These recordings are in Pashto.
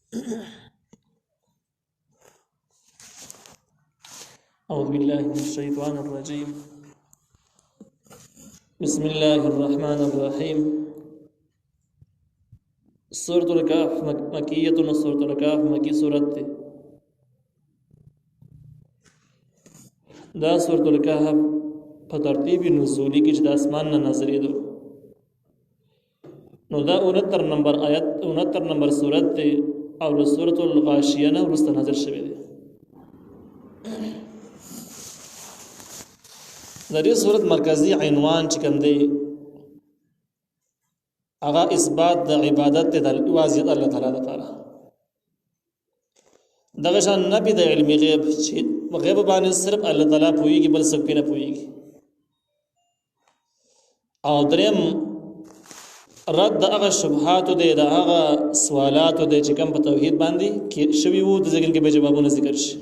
أعوذ بالله من الشيطان الرجيم. بسم الله الرحمن الرحيم. سورة الكهف مكية. سورة الكهف مكي سورة دا سورة الكهف په ترتیب نزولی کې چې د اسمان نه نازلېدو، نو دا 69 نمبر آیت 69 نمبر سورت دی او له سورة الغاشیه نه وروسته نازل شوی دی. د دې سورت مرکزی عنوان چې کوم دی هغه اثبات د عبادت د واجب الله تعالی لپاره. دغه شان نبی د علم غیب چې غیب باندې صرف الله تعالی پوهیږي، بل څوک نه پوهیږي. او دریم رد د هغه شبهات دی، د هغه سوالات دی چې کوم په توحید باندې کې شوي وو، د ذکر کې به جوابونه ذکر شي.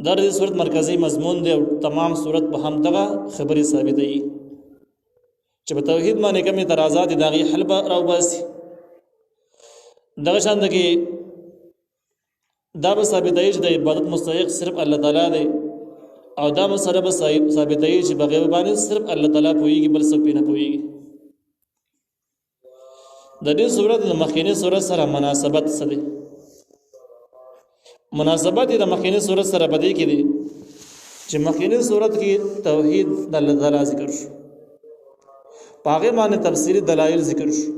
دا د صورت مرکزی مضمون دی او تمام صورت په هم دغه خبرې ثابتوي چې په توحید باندې کوم اعتراضات دي دغه حل به راوباسي. دغه شان دغه دا به ثابتوي چې د عبادت مستحق صرف الله تعالی دی، او دا مسله به ثابتوي چې بغیر باندې صرف الله تعالی پوهیږي، بل څوک نه پوهیږي. د دې صورت د مخکینی صورت سره مناسبت څه دی؟ مناسبت د مخکینی صورت سره بدی کې دي چې مخکینی صورت کې توحید د الله تعالی ذکر شو، پاغه باندې تفسیری دلایل ذکر شو.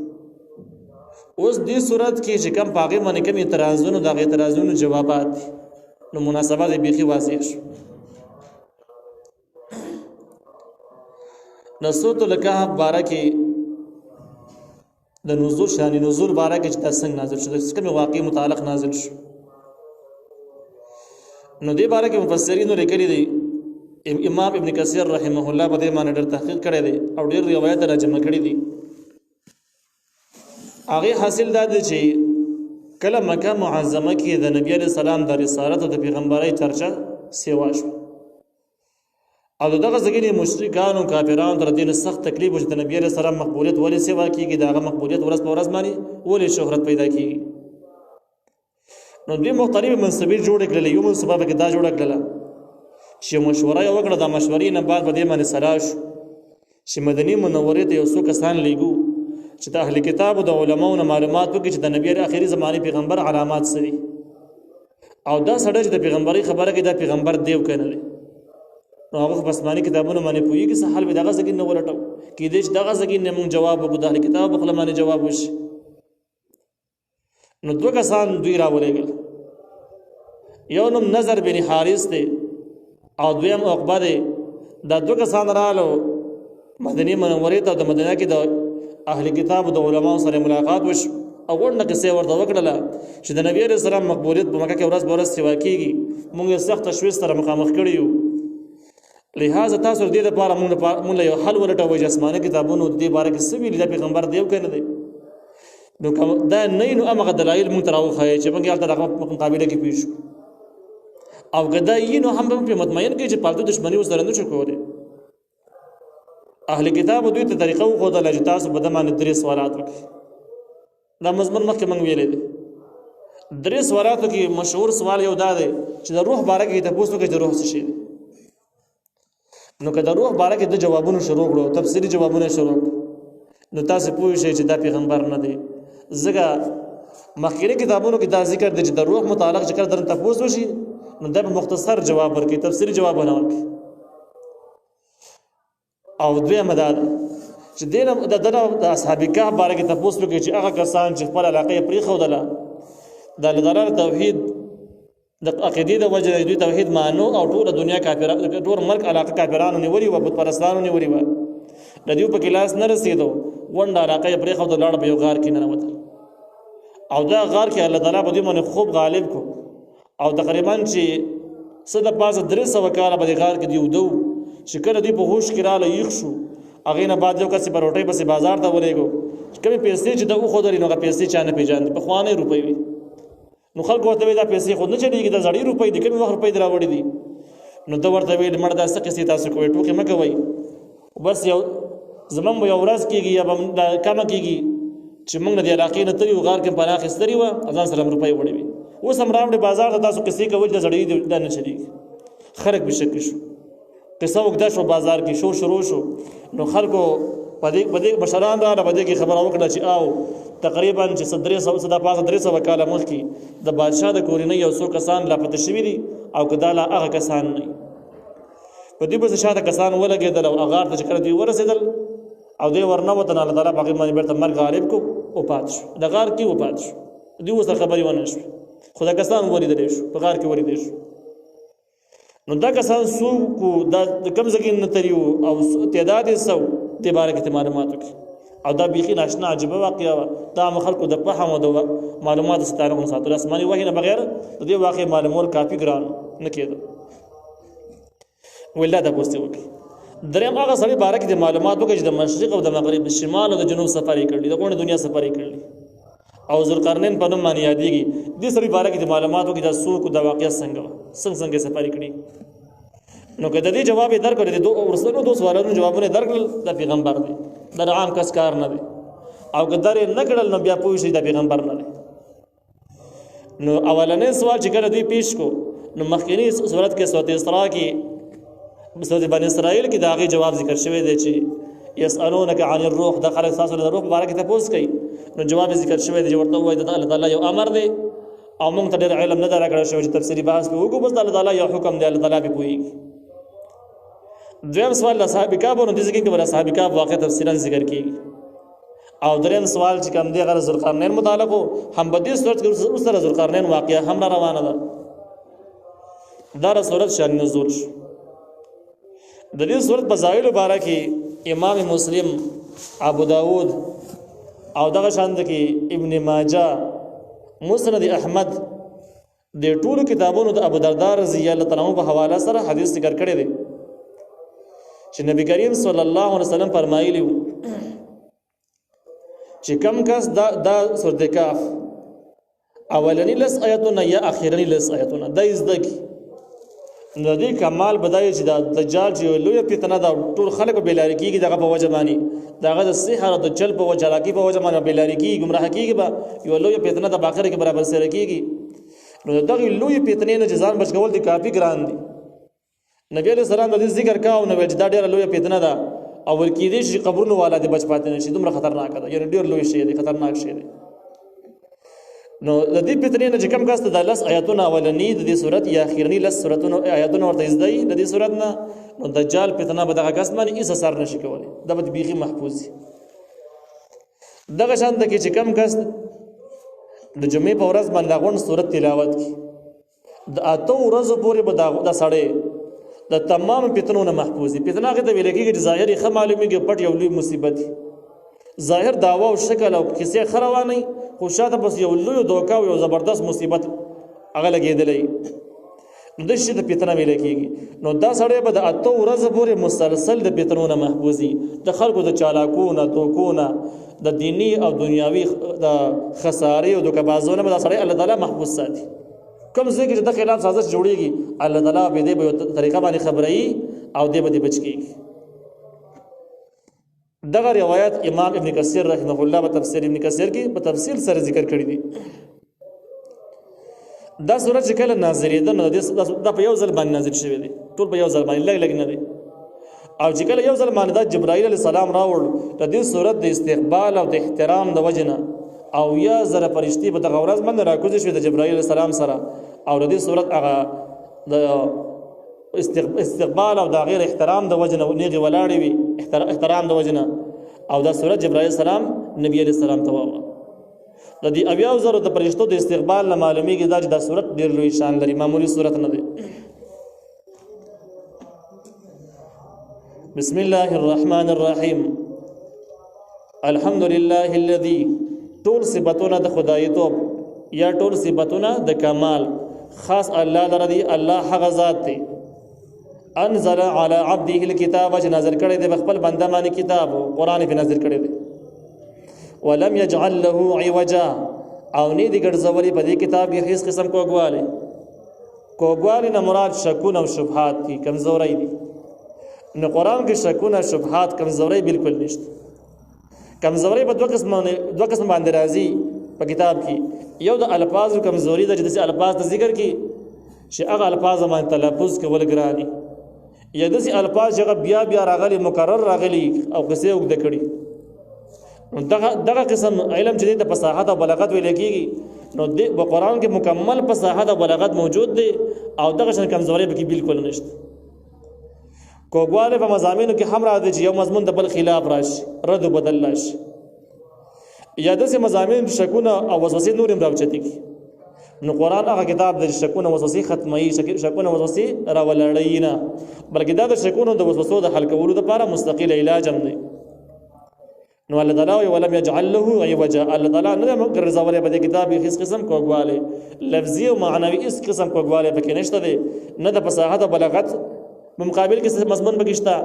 اوس دې صورت کې چې کوم پاغه باندې کوم اعتراضونه د اعتراضونو جوابات دي، نو مناسبت به خي واضح شو. نسوت الکهف بارکه د نزول شان نزول بارکه چې تاسو نازل شو، د کوم واقعي متعلق نازل شو. نو دې باره کې مفسرینو لیکلي دي، امام ابن کثیر رحمه الله په دې باندې ډېر تحقیق کړی دی او ډېر روایت راجمع کړي دي. هغه حاصل دا دی چې کله مکه معظمه کې د نبی عليه السلام د رسالت او د پیغمبرۍ چرچا سیوا شو، او دغه ځګنې مشرکان او کافرانو تر دې سخت تکلیف وشو د نبی عليه السلام مقبولیت ولې سیوا کیږي، دغه مقبولیت ورځ په ورځ باندې ولې شهرت پیدا کیږي. نو دې مختلف منصبې جوړ کړل. یو منصبه کې دا جوړ کړل چې مشوره یې وکړه، د مشورې نه بعد به دې باندې سلاح شو چې مدینه منورې ته یو څو کسان لیږو چې د اهل کتاب او د علماو نه معلومات وکړي چې د نبی آخري زمانه پیغمبر علامات سری، او دا سړی چې د پیغمبري خبره کې دا پیغمبر دیو کنه دی، نو هغه په آسماني کتابونو باندې پوهیږي چې حال به دغه ځګین نه ولټو کې دې چې دغه ځګین نه مونږ جواب وکړو، د اهل کتاب په خپل باندې جواب وشي. نو دوه کسان دوی راولېږل، یو نوم نظر بن حارث دی او دویم عقبه دی. دا دوه کسان رالو مدینه منورې ته، د مدینه کې د اهل کتاب او د علماو سره ملاقات وشو او ورنه کیسه ورته وکړله چې د نبی عليه السلام مقبولیت په مکه کې ورځ په ورځ سیوا کیږي، موږ یې سخت تشویش سره مخامخ کړي یو، لہذا تاسو دې لپاره موږ یو حل ولټوو چې آسماني کتابونو دې باره کې څه ویلي د پیغمبر دیو کنه دی. نو دا نه نو هغه دلایل مونږ تراو خای چې موږ یې دغه مقابله کې پیښ او غدا یې نو هم په مطمئن کې چې پالتو دښمنی وسره نه شو کولای. اهل کتاب دوی ته طریقه خو د لجتاس بدمانه درې سوالات وکړي. دا مضمون مخکې موږ ویلې دي. درې سوالاتو کې مشهور سوال یو دا دی چې د روح باره کې تاسو کې د روح څه شي. نو که د روح باره کې د جوابونو شروع کړو، تفسیری جوابونه شروع کړو، نو تاسو پوه شئ چې دا پیغمبر نه دی. زګه مخکې کتابونو کې دا ذکر دی چې د روح متعلق ذکر درن تاسو وشي، نو دا په مختصر جواب ورکړي، تفسیری جواب نه ورکړي. او دویمه دا چې دینه د اصحاب کهف باره کې تاسو وکړي چې هغه کسان چې خپل علاقه پرې خودله د لدارار توحید د عقیدې د وجه دوی توحید مانو او ټول دنیا کافرانو ټول ملک علاقه کافرانو نیولې و بت پرستانو نیولې و د دې په کلاس نه رسیدو ونده علاقه پرې خود لاړ به یو غار کې نه وته، او دا غار کې الله تعالی په دې باندې خوب غالب کو، او تقریبا چې صد پاس 300 کاله په غار کې دیو دو چې کله دی په هوش کې رااله یخ شو، هغه نه بعد یو کس په روټي بس بازار ته ولېګو چې کومې پیسې چې دا خو درې نو پیسې چانه پیژاند په خوانه روپۍ وي، نو خلکو ورته دا پیسې خو نه چلیږي، دا زړې روپۍ دي، کومې وخت روپۍ دراوړې دي. نو دا ورته ویل مړ دا څه کیسې تاسو کوی ټوکې مکه وای، بس یو زمون یو ورځ کېږي یا کم کېږي چې موږ د علاقې نه تری غار کې پناه خستري و اذان سره روپۍ وړي وي اوس هم راوړي بازار ته تاسو کسي کول د زړې د نه چلی خرق بشک شو قصه وکړه شو بازار کې شور شروع شو نو خلکو پدې بشران دا بده کې خبره وکړه چې او تقریبا چې 300 کاله مخکې د بادشاه د کورنۍ یو څو کسان لا پته شوي دي او کداله هغه کسان نه په دې بس شاته کسان ولګېدل او هغه ته چې کړه دی ورسېدل او دې ورنه وطن الله تعالی باقي باندې بیرته مرګ غالب کو او پات شو د غار کې او پات شو دې اوس خبري ونه شو خدا کسان ولیدل شو په غار کې ولیدل شو نو دا کسان سو کو د کم ځکه نه تریو او تعداد سو د بارے معلوماتو کې او دا بيخي ناشنا عجیب واقعا دا خلکو د فهم او د معلومات ستاره نه ساتل اسماني وحي نه بغیر د دې واقع معلومول کافي ګران نه کېده ولا دا پوسټ وکي دریم هغه سړي بارے کې د معلوماتو کې د مشرق او د مغرب شمال او د جنوب سفرې کړل د کومه دنیا سفرې کړل او ذوالقرنین په نوم باندې یادېږي د سړي بارے کې د معلوماتو کې د سوق د واقعیا څنګه سفرې کړې نو کله دې جواب درکړل دي ورسره دوه سوالونو جوابونه درکړل د پیغمبر دی د عام کس کار نه دی او کدار نه کړل نو بیا پوښتنه د پیغمبر نه دی نو اولنې سوال چې کله دوی پیش کو نو مخکینی صورت کې سورۃ اسراء کې سورۃ بنی اسرائیل کې داغي جواب ذکر شوی دی چې يسالونك عن الروح د خلق اساس د روح مبارک ته پوښت کوي نو جواب ذکر شوی دی ورته وایي د الله تعالی یو امر دی او موږ ته ډېر علم نه درکړل شوی چې تفسیری بحث به وکړو بس د الله تعالی یو حکم دی الله تعالی به کوي دویم سوال اصحاب کعب نو د ذکر کې ور اصحاب کعب واقع تفصیلا ذکر کیږي او دریم سوال چې کوم دی غیر ذوالقرنین متعلق هم په دې صورت کې سره ذوالقرنین واقعا هم روانه ده دا صورت شان نزول د دې صورت فضایل مبارکي امام مسلم ابو داود او دغه شان کې ابن ماجه مسند احمد د ټولو کتابونو د ابو درداء رضی الله تعالی عنہ په حواله سره حدیث ذکر کړی دی چې نبی کریم صلی الله علیه وسلم فرمایلی چې کم کس دا سورۃ کهف اولنی لس آیاتونه یا اخیرنی لس آیاتونه دا زدکی نو دې کمال بدای چې دا دجال چې لوی فتنه دا ټول خلک به لاري کیږي دغه په وجه باندې دغه د سحر او د چل په وجه راکی په وجه باندې به لاري کیږي گمراه کیږي به یو لوی فتنه د باخره کې برابر سره کیږي نو دغه لوی فتنې نه ځان بچ کول دي کافي ګران دي نبی علیہ السلام د ذکر کاو نو چې دا ډېر لوی فتنه ده او ورکی دي چې قبرونو والا دي بچ پاتې نشي دومره خطرناک ده یعنی ډېر لوی شی دی خطرناک شی دی نو د دې فتنې نه چې کم کاست د لس آیاتونه اولنی د دې صورت یا اخیرنی لس سورتونو آیاتونه ورته زدای د دې صورت نه نو دجال فتنه به دغه کس باندې هیڅ اثر نشي کولی دا به بیخي محفوظ دغه شان د کې چې کم کاست د جمعې په ورځ باندې غون صورت تلاوت کی د اته ورځې پورې به دا سړی د تمام فتنو نه محفوظ دي فتنه هغه ته ویل کېږي چې ظاهري خه معلومیږي پټ یو لوی مصیبت ظاهر داوا او شکل او کیسه خرواني خو شاته بس یو لوی دوکا او یو زبردست مصیبت هغه لګېدلې نو د شي د فتنه ویل کېږي نو دا سړی به د اته ورځې پورې مسلسل د فتنو نه محفوظ دي د خلکو د چالاکونه دوکونه د دینی او دنیاوي د خسارې او د کبازونه به سړی الله تعالی محفوظ ساتي کوم ځکه چې د خلاف سازش جوړيږي الله تعالی به دې په طریقه باندې خبري او دې به بچ کیږي دغه روایت امام ابن کثیر رحمه الله په تفسیر ابن کثیر کې په تفصیل سره ذکر کړی دی دا سورۃ کله نازلې ده نو دا په یو ځل باندې نازل شوی دی ټول په یو ځل باندې لګ نه دی او چې کله یو ځل باندې دا جبرائیل علیه السلام راوړ د دې سورۃ د استقبال او د احترام د وجنه او یا زره فرشتي په دغه ورځ باندې راکوز شوی د جبرائیل علیه السلام سره او د دې سورۃ هغه د استقبال او د غیر احترام د وجنه نیغه ولاړې وي احترام د وجنه او دا سورۃ جبرائیل السلام نبی علیہ السلام ته وایي د دې اویا زره د فرشتو د استقبال نه معلومیږي دا چې دا سورۃ ډېر لوی شان لري معمولی سورۃ نه ده بسم الله الرحمن الرحیم الحمد لله الذي ټول صفاتونه د خدایتوب یا ټول صفاتونه د کمال خاص الله لري الله هغه ذات دی انزل على عبده الكتاب چې نازل کړی دی خپل بنده باندې کتاب قرآن په نازل کړی دی ولم يجعل له عوجا او نه دی ګرځولي په دې کتاب کې هیڅ قسم کوګواله نه مراد شکونه او شبهات دي کمزوري دي نو قرآن کې شکونه شبهات کمزوري بالکل نشته کمزوري په دوه قسم باندې راځي په کتاب کې. یو د الفاظو کمزوري ده چې د الفاظ د ذکر کې چې هغه الفاظ باندې تلفظ کول ګراني، یا داسې الفاظ چې بیا بیا راغلي مکرر راغلي او قصې اوږده کړي. دغه قسم علم چې د فصاحت او بلاغت ویل کېږي نو د قرآن کې مکمل فصاحت او بلاغت موجود دی او دغه شان کمزوري به کې بالکل نشته. کوګواله په مضامینو کې هم راځي چې یو مضمون د بل خلاف راشي، رد او بدل راشي، یا داسې مضامین شکونه او وسوسې نور هم راوچتي کی. نو قرآن هغه کتاب د شکونه وسوسې ختمي، شکونه وسوسې راولړی نه، بلکې دا د شکونو د وسوسو د حل کولو لپاره مستقل علاج هم دی. نو الله تعالی ولم يجعل له عوجا، الله تعالی نه مقرر زاوله په دې کتاب کې هیڅ قسم کوګواله لفظي او معنوي هیڅ قسم کوګواله پکې نشته دی، نه د فصاحت او بلاغت په مقابل کې مضمون بګشتا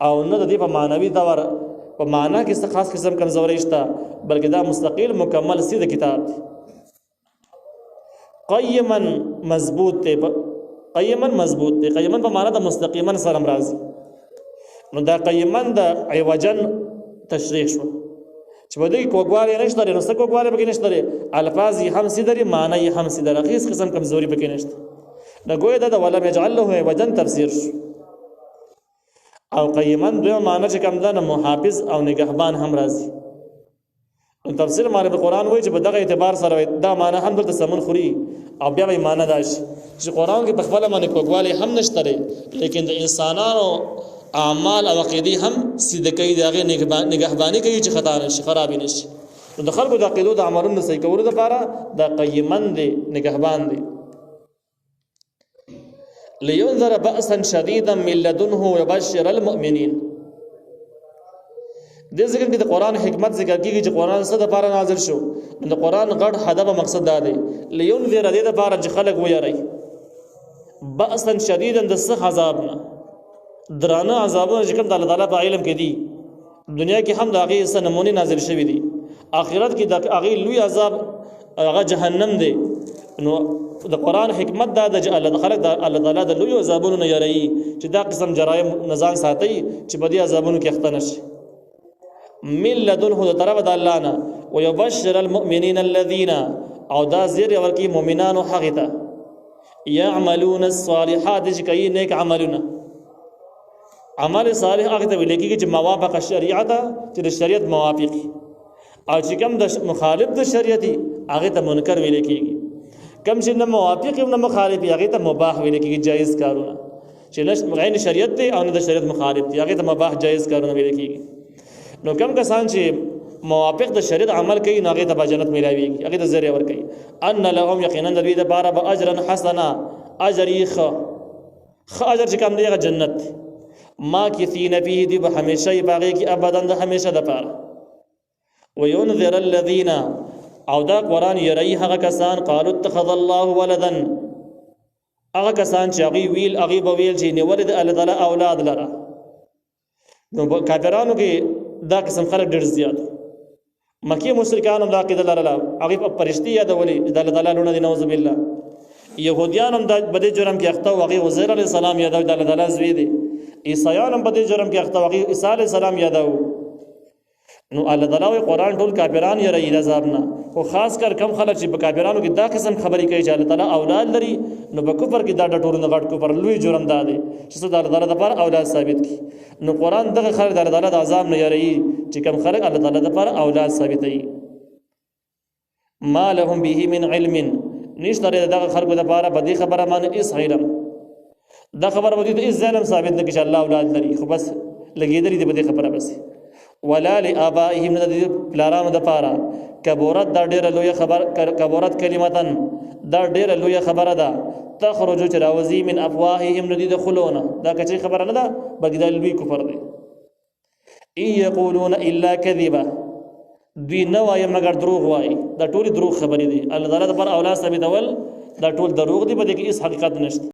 او نه د دې په معنوي دور په معنا کې خاص قسم کمزوري شته، بلکې دا مستقل مکمل سیده کتاب دی. قیما مضبوط دی، قیما مضبوط دی، قیما په معنا د مستقیما سره مرضی. نو دا قیما د عوجن تشریح شو چې په دې کوګواله نشته، نو څه کوګواله پکې نشته، الفاظ هم سیده معنی هم سیده، هیڅ قسم کمزوري پکې نشته. نو ګویا دا د ولم يجعل له عوجا تفسیر شو. او قیما دوی معنی چې کوم ده محافظ او نگهبان هم راځي. نو تفسیر معنی د قرآن وایي چې په دغه اعتبار سره دا معنی هم دلته سمون خوري او بیا به معنی دا شي چې قرآن کې په خپل باندې کوګواله هم نشته، لیکن د انسانانو اعمال او عقیدې هم سیده کوي، دغه نگهبانی کوي چې خطا نشي، خراب نشي. نو د خلکو د عقیدو د عملونو صحیح کولو لپاره دا قیمن دی، نگهبان دی. لينذر بأسا شديدا من لدنه ويبشر المؤمنين. د ذکر کې د قرآن حکمت ذکر کیږي چې قرآن څه د لپاره نازل شو. د قرآن غټ هدف او مقصد دا دی لينذر د لپاره چې خلک ويري بأسا شديدا د څه عذاب نه، درانه عذابونه چې کوم د الله تعالی په علم کې دي، دنیا کې هم د هغه څه نمونه نازل شوی دي، آخرت کې د هغه لوی عذاب هغه جهنم دی. نو د قرآن حکمت دا د الله خلق د الله تعالی د لوی عذابونو نه یری چې دا قسم جرایم نزان ساتي چې بدی عذابونو کې اخته نشي. من لدنه د طرف د الله نه ويبشر المؤمنين الذين او دا زیر ورکی مؤمنانو حق ته يعملون الصالحات چې کوي نیک عملونه. عمل صالح هغه ته ویل کېږي چې موافق شریعت، چې د شریعت موافق، او چې کوم د مخالف د شریعت هغه ته منکر ویل کېږي. کم چې نه موافق او نه مخالف هغه ته مباح ویل کېږي، جایز کارونه چې نه غیر شریعت دی او نه د شریعت مخالف دی هغه ته مباح جایز کارونه ویل کېږي. نو کم کسان چې موافق د شریعت عمل کوي نو هغه ته جنت ملایويږي، هغه ته ذریعہ ور کوي. ان لهم یقینا د دې لپاره به اجرا حسنا، اجر یې خ اجر چې کوم دی هغه جنت، ما کثین فيه دی به همیشه باغی کی ابدا د همیشه د پاره. وينذر الذين او دا قرآن یری هغه کسان قالوا اتخذ الله ولدا، هغه کسان چې هغه ویل هغه به ویل چې نیول د الله تعالی اولاد لره. نو کافرانو کې دا قسم خلک ډېر زیات، مکی مشرکان هم دا عقیده لرله، هغه پرشتي یادولي د الله تعالی لونه دي نعوذ بالله. يهوديان هم د بده جرم کې اخته او هغه عزير عليه السلام یادو د الله تعالی زوی دي. عیسایان هم بده جرم کې اخته او هغه عیسی عليه السلام یادو. نو الله تعالی قرآن ټول کافران یې رہی عذاب نه، او خاص کر کم خلک چې په کافرانو کې دا قسم خبرې کوي چې الله تعالی اولاد لري، نو په کفر کې دا ډټور نه غټ کفر لوی جرم دا دی چې الله تعالی د پر اولاد ثابت کی. نو قرآن دغه خلک د الله تعالی د عذاب نه یری چې کم خلک الله تعالی د پر اولاد ثابتوي. ما لهم به من علم، نشته دغه خلکو د لپاره په دې خبره باندې اس علم، دا خبره ودی د اس ظالم ثابت نه کې چې الله اولاد لري، خو بس لګیدلی دی په دې خبره بس. ولا لآبائهم د پلارانو د پاره کبورت دا ډیره لوی خبر، کبورت کلمتن دا ډیره لوی خبره ده، تخرج چراوزی من افواههم ندی دخلونه، دا کچې خبره نه ده بلکې دا لوی کفر دی. ای یقولون الا کذبا، دوی نه وایي مگر دروغ وایي، دا ټول دروغ خبرې دي. الله تعالی د پر اولاد ثابتول دا ټول دروغ دي، په دې کې هیڅ حقیقت نشته.